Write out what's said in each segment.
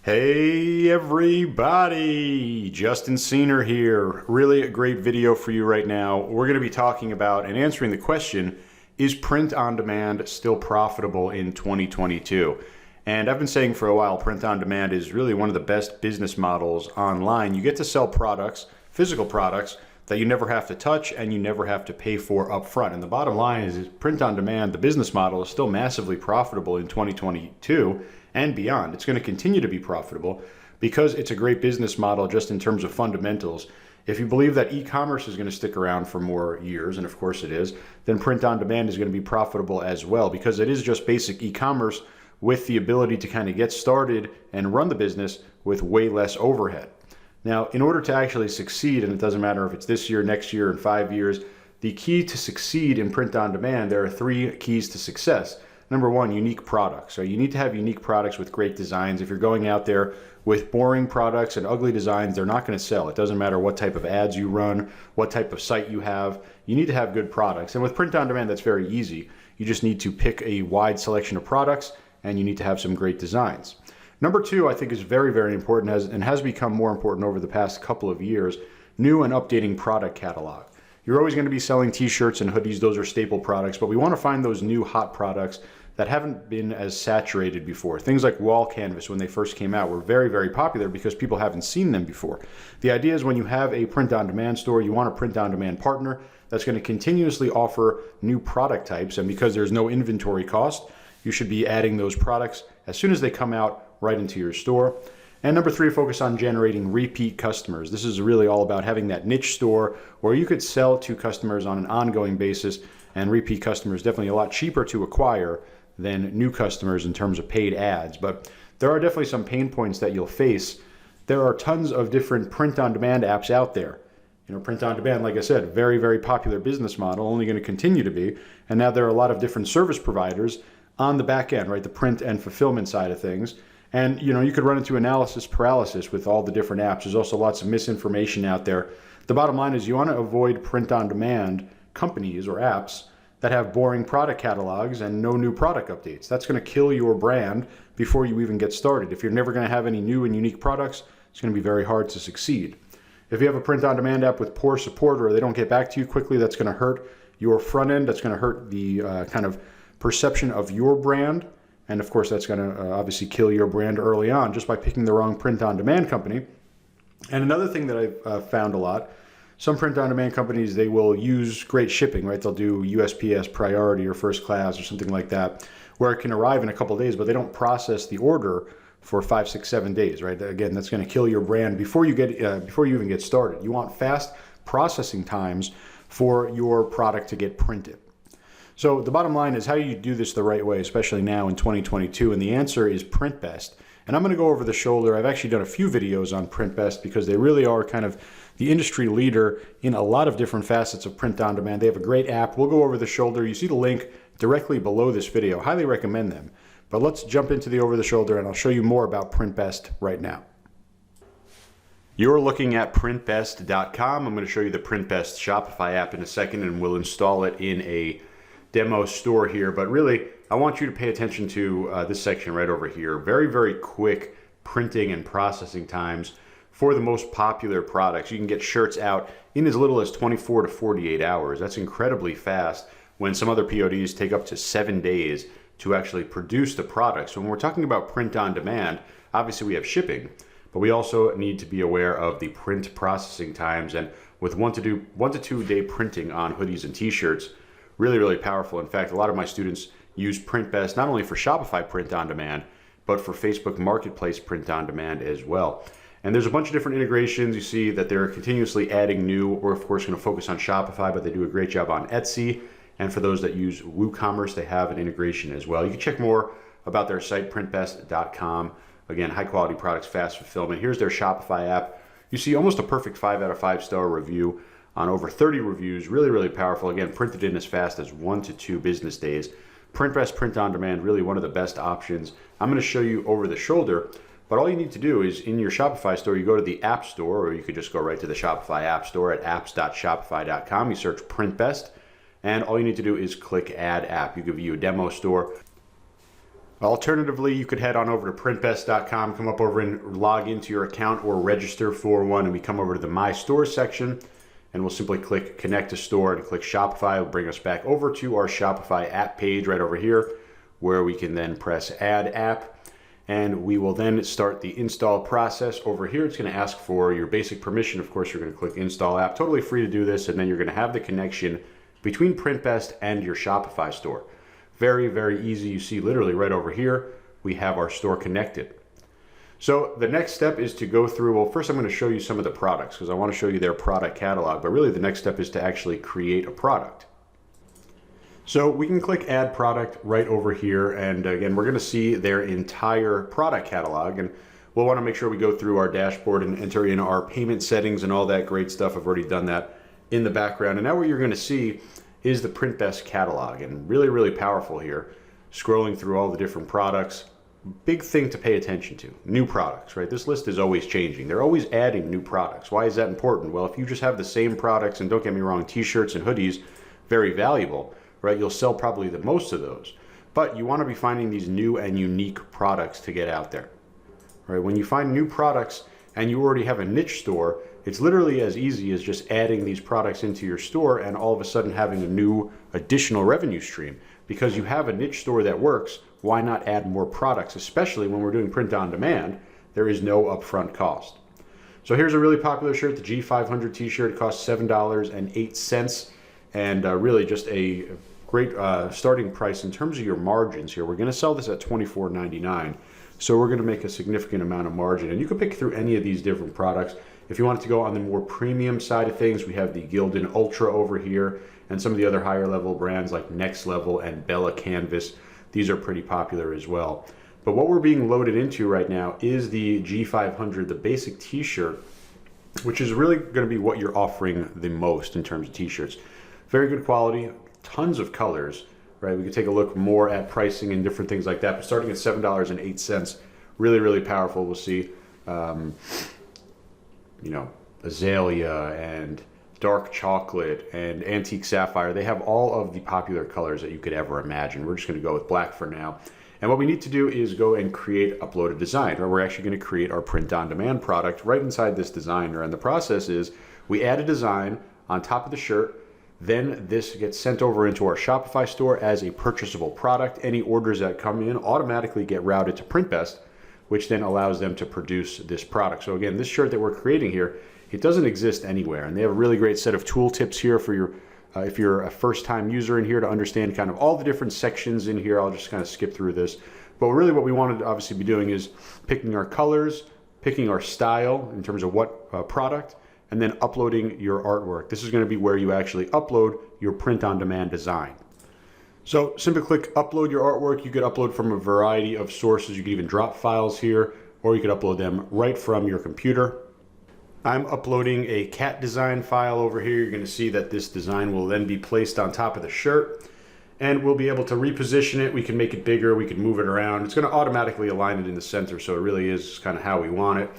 Hey everybody, Justin Siener here. Really a great video for you right now. We're going to be talking about and answering the question, is print on demand still profitable in 2022? And I've been saying for a while, print on demand is really one of the best business models online. You get to sell products, physical products, that you never have to touch and you never have to pay for up front. And the bottom line is print on demand, the business model, is still massively profitable in 2022 and beyond. It's going to continue to be profitable because it's a great business model just in terms of fundamentals. If you believe that e-commerce is going to stick around for more years, and of course it is, then print on demand is going to be profitable as well because it is just basic e-commerce with the ability to kind of get started and run the business with way less overhead. Now, in order to actually succeed, and it doesn't matter if it's this year, next year, in 5 years, the key to succeed in print on demand, there are 3 keys to success. Number 1, unique products. So you need to have unique products with great designs. If you're going out there with boring products and ugly designs, they're not going to sell. It doesn't matter what type of ads you run, what type of site you have. You need to have good products. And with print on demand, that's very easy. You just need to pick a wide selection of products and you need to have some great designs. Number 2, I think, is very, very important and has become more important over the past couple of years, new and updating product catalog. You're always going to be selling t-shirts and hoodies. Those are staple products, but we want to find those new hot products that haven't been as saturated before. Things like wall canvas, when they first came out, were very, very popular because people haven't seen them before. The idea is when you have a print-on-demand store, you want a print-on-demand partner that's going to continuously offer new product types, and because there's no inventory cost, you should be adding those products as soon as they come out right into your store. And number 3, focus on generating repeat customers. This is really all about having that niche store where you could sell to customers on an ongoing basis, and repeat customers definitely a lot cheaper to acquire than new customers in terms of paid ads. But there are definitely some pain points that you'll face. There are tons of different print-on-demand apps out there. You know, print-on-demand, like I said, very, very popular business model, only going to continue to be. And now there are a lot of different service providers on the back end, right? The print and fulfillment side of things. And you know, you could run into analysis paralysis with all the different apps. There's also lots of misinformation out there. The bottom line is you want to avoid print-on-demand companies or apps that have boring product catalogs and no new product updates. That's going to kill your brand before you even get started. If you're never going to have any new and unique products, it's going to be very hard to succeed. If you have a print-on-demand app with poor support or they don't get back to you quickly, that's going to hurt your front end. That's going to hurt the kind of perception of your brand. And of course, that's going to obviously kill your brand early on just by picking the wrong print-on-demand company. And another thing that I've found a lot, some print-on-demand companies, they will use great shipping, right? They'll do USPS priority or first class or something like that, where it can arrive in a couple of days, but they don't process the order for 5, 6, 7 days, right? Again, that's going to kill your brand before you even get started. You want fast processing times for your product to get printed. So the bottom line is, how do you do this the right way, especially now in 2022? And the answer is PrintBest. And I'm going to go over the shoulder. I've actually done a few videos on PrintBest because they really are kind of the industry leader in a lot of different facets of print on demand. They have a great app. We'll go over the shoulder. You see the link directly below this video. Highly recommend them. But let's jump into the over the shoulder and I'll show you more about PrintBest right now. You're looking at printbest.com. I'm going to show you the PrintBest Shopify app in a second, and we'll install it in a demo store here. But really, I want you to pay attention to this section right over here. Very, very quick printing and processing times for the most popular products. You can get shirts out in as little as 24 to 48 hours. That's incredibly fast when some other PODs take up to 7 days to actually produce the product. So when we're talking about print on demand, obviously we have shipping, but we also need to be aware of the print processing times. And with 1 to 2 day printing on hoodies and t-shirts, really, really powerful. In fact, a lot of my students use PrintBest not only for Shopify print on demand, but for Facebook Marketplace print on demand as well. And there's a bunch of different integrations. You see that they're continuously adding new. We're of course going to focus on Shopify, but they do a great job on Etsy. And for those that use WooCommerce, they have an integration as well. You can check more about their site, printbest.com. Again, high quality products, fast fulfillment. Here's their Shopify app. You see almost a perfect 5 out of 5 star review on over 30 reviews. Really, really powerful. Again, printed in as fast as 1 to 2 business days. PrintBest print on demand, really one of the best options. I'm going to show you over the shoulder, but all you need to do is in your Shopify store, you go to the App Store, or you could just go right to the Shopify App Store at apps.shopify.com. You search PrintBest, and all you need to do is click Add App. You can view a demo store. Alternatively, you could head on over to printbest.com, come up over and log into your account or register for one, and we come over to the My Store section, and we'll simply click Connect to Store and click Shopify. It'll bring us back over to our Shopify app page right over here, where we can then press Add App, and we will then start the install process. Over here, it's going to ask for your basic permission. Of course, you're going to click Install App. Totally free to do this, and then you're going to have the connection between PrintBest and your Shopify store. Very, very easy. You see literally right over here, we have our store connected. So the next step is to go through, well, first I'm going to show you some of the products because I want to show you their product catalog, but really the next step is to actually create a product. So we can click Add Product right over here, and again, we're going to see their entire product catalog, and we'll want to make sure we go through our dashboard and enter in our payment settings and all that great stuff. I've already done that in the background, and now what you're going to see is the PrintBest catalog, and really, really powerful here. Scrolling through all the different products, big thing to pay attention to, new products, right? This list is always changing. They're always adding new products. Why is that important? Well, if you just have the same products, and don't get me wrong, t-shirts and hoodies, very valuable, right? You'll sell probably the most of those, but you want to be finding these new and unique products to get out there, right? When you find new products and you already have a niche store, it's literally as easy as just adding these products into your store and all of a sudden having a new additional revenue stream. Because you have a niche store that works, why not add more products? Especially when we're doing print on demand, there is no upfront cost. So here's a really popular shirt, the G500 t-shirt. It costs $7.08, and really just a great starting price in terms of your margins here. We're going to sell this at $24.99, so we're going to make a significant amount of margin. And you can pick through any of these different products. If you want to go on the more premium side of things, we have the Gildan Ultra over here, and some of the other higher level brands like Next Level and Bella Canvas. These are pretty popular as well. But what we're being loaded into right now is the G500, the basic t-shirt, which is really going to be what you're offering the most in terms of t-shirts. Very good quality, tons of colors, right? We can take a look more at pricing and different things like that, but starting at $7.08, really, really powerful. We'll see, you know, azalea and dark chocolate and antique sapphire. They have all of the popular colors that you could ever imagine. We're just going to go with black for now. And what we need to do is go and upload a design, or we're actually going to create our print on demand product right inside this designer. And the process is we add a design on top of the shirt, then this gets sent over into our Shopify store as a purchasable product. Any orders that come in automatically get routed to PrintBest, which then allows them to produce this product. So again, this shirt that we're creating here, it doesn't exist anywhere. And they have a really great set of tool tips here for your, if you're a first-time user in here, to understand kind of all the different sections in here. I'll just kind of skip through this. But really what we wanted to obviously be doing is picking our colors, picking our style in terms of what product, and then uploading your artwork. This is going to be where you actually upload your print-on-demand design. So simply click upload your artwork. You could upload from a variety of sources. You could even drop files here, or you could upload them right from your computer. I'm uploading a cat design file over here. You're going to see that this design will then be placed on top of the shirt, and we'll be able to reposition it. We can make it bigger, we can move it around. It's going to automatically align it in the center, so it really is kind of how we want it.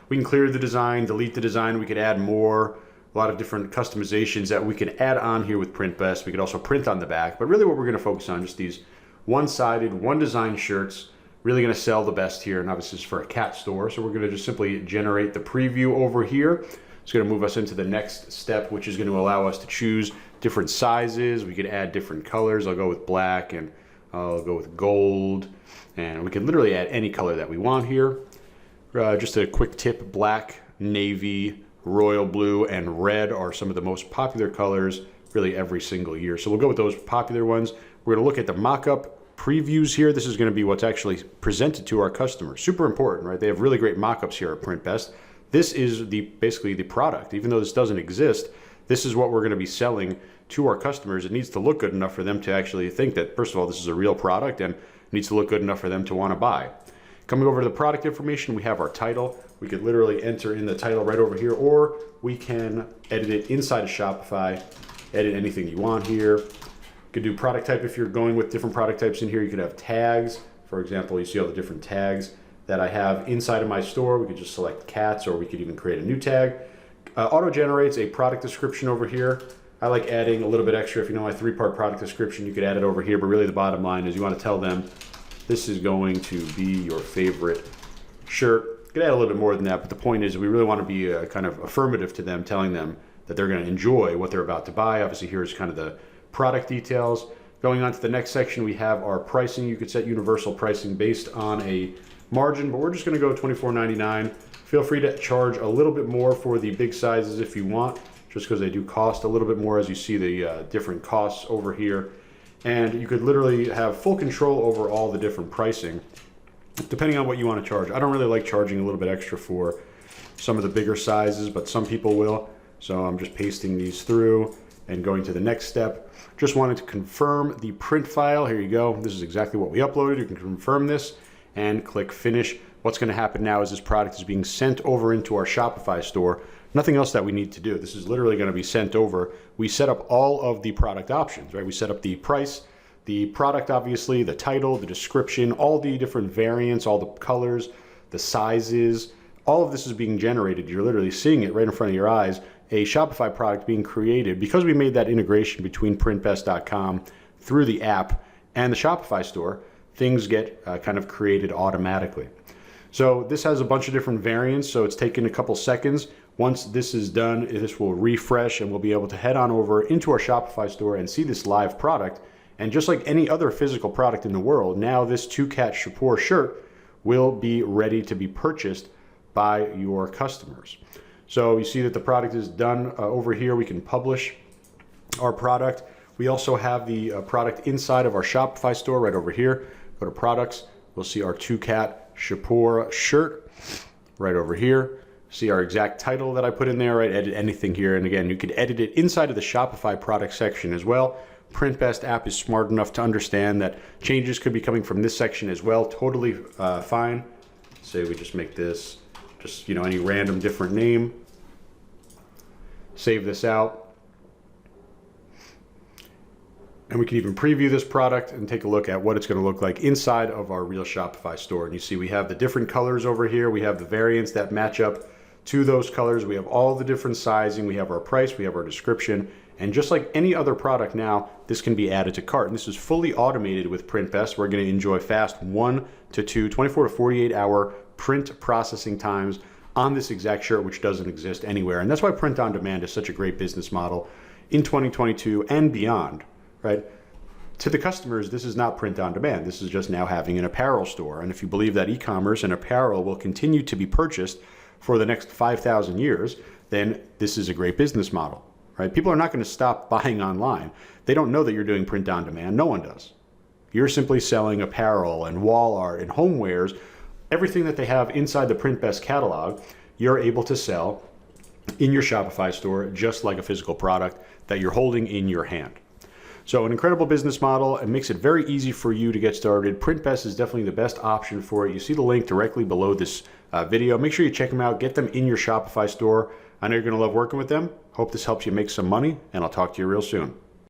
We can clear the design, delete the design. We could add more, a lot of different customizations that we can add on here with PrintBest. We could also print on the back, but really what we're going to focus on, just these one-sided, one design shirts, really going to sell the best here. And obviously it's for a cat store, so we're going to just simply generate the preview over here. It's going to move us into the next step, which is going to allow us to choose different sizes. We could add different colors. I'll go with black, and I'll go with gold, and we can literally add any color that we want here. Just a quick tip, black, navy, royal blue, and red are some of the most popular colors really every single year. So we'll go with those popular ones. We're going to look at the mock-up previews here. This is going to be what's actually presented to our customers. Super important, right? They have really great mock-ups here at PrintBest. This is basically the product. Even though this doesn't exist, this is what we're going to be selling to our customers. It needs to look good enough for them to actually think that, first of all, this is a real product, and it needs to look good enough for them to want to buy. Coming over to the product information, we have our title. We could literally enter in the title right over here, or we can edit it inside of Shopify, edit anything you want here. You could do product type if you're going with different product types in here. You could have tags. For example, you see all the different tags that I have inside of my store. We could just select cats, or we could even create a new tag. Auto generates a product description over here. I like adding a little bit extra. If you know my 3-part product description, you could add it over here, but really the bottom line is you want to tell them this is going to be your favorite shirt. You could add a little bit more than that, but the point is we really want to be kind of affirmative to them, telling them that they're going to enjoy what they're about to buy. Obviously, here's kind of the product details. Going on to the next section, we have our pricing. You could set universal pricing based on a margin, but we're just going to go $24.99. Feel free to charge a little bit more for the big sizes if you want, just because they do cost a little bit more, as you see the different costs over here. And you could literally have full control over all the different pricing, depending on what you want to charge. I don't really like charging a little bit extra for some of the bigger sizes, but some people will. So I'm just pasting these through and going to the next step. Just wanted to confirm the print file. Here you go. This is exactly what we uploaded. You can confirm this and click finish. What's going to happen now is this product is being sent over into our Shopify store. Nothing else that we need to do. This is literally going to be sent over. We set up all of the product options, right? We set up the price, the product, obviously, the title, the description, all the different variants, all the colors, the sizes. All of this is being generated. You're literally seeing it right in front of your eyes. A Shopify product being created because we made that integration between printbest.com through the app and the Shopify store. Things get kind of created automatically. So this has a bunch of different variants, so it's taken a couple seconds. Once this is done, this will refresh and we'll be able to head on over into our Shopify store and see this live product. And just like any other physical product in the world, now this Two Cat Shapur shirt will be ready to be purchased by your customers. So you see that the product is done over here. We can publish our product. We also have the product inside of our Shopify store right over here. Go to products. We'll see our Two Cat Shapur shirt right over here. See our exact title that I put in there, right? Edit anything here. And again, you could edit it inside of the Shopify product section as well. PrintBest app is smart enough to understand that changes could be coming from this section as well. Totally fine. Say we just make this just, any random different name. Save this out. And we can even preview this product and take a look at what it's going to look like inside of our real Shopify store. And you see we have the different colors over here. We have the variants that match up to those colors. We have all the different sizing. We have our price. We have our description. And just like any other product now, this can be added to cart. And this is fully automated with PrintBest. We're going to enjoy fast 1 to 2, 24 to 48 hour print processing times on this exact shirt, which doesn't exist anywhere. And that's why print on demand is such a great business model in 2022 and beyond, right? To the customers, this is not print on demand. This is just now having an apparel store. And if you believe that e-commerce and apparel will continue to be purchased for the next 5,000 years, then this is a great business model, right? People are not going to stop buying online. They don't know that you're doing print on demand. No one does. You're simply selling apparel and wall art and homewares. Everything that they have inside the PrintBest catalog, you're able to sell in your Shopify store, just like a physical product that you're holding in your hand. So an incredible business model. It makes it very easy for you to get started. PrintBest is definitely the best option for it. You see the link directly below this video. Make sure you check them out. Get them in your Shopify store. I know you're going to love working with them. Hope this helps you make some money, and I'll talk to you real soon.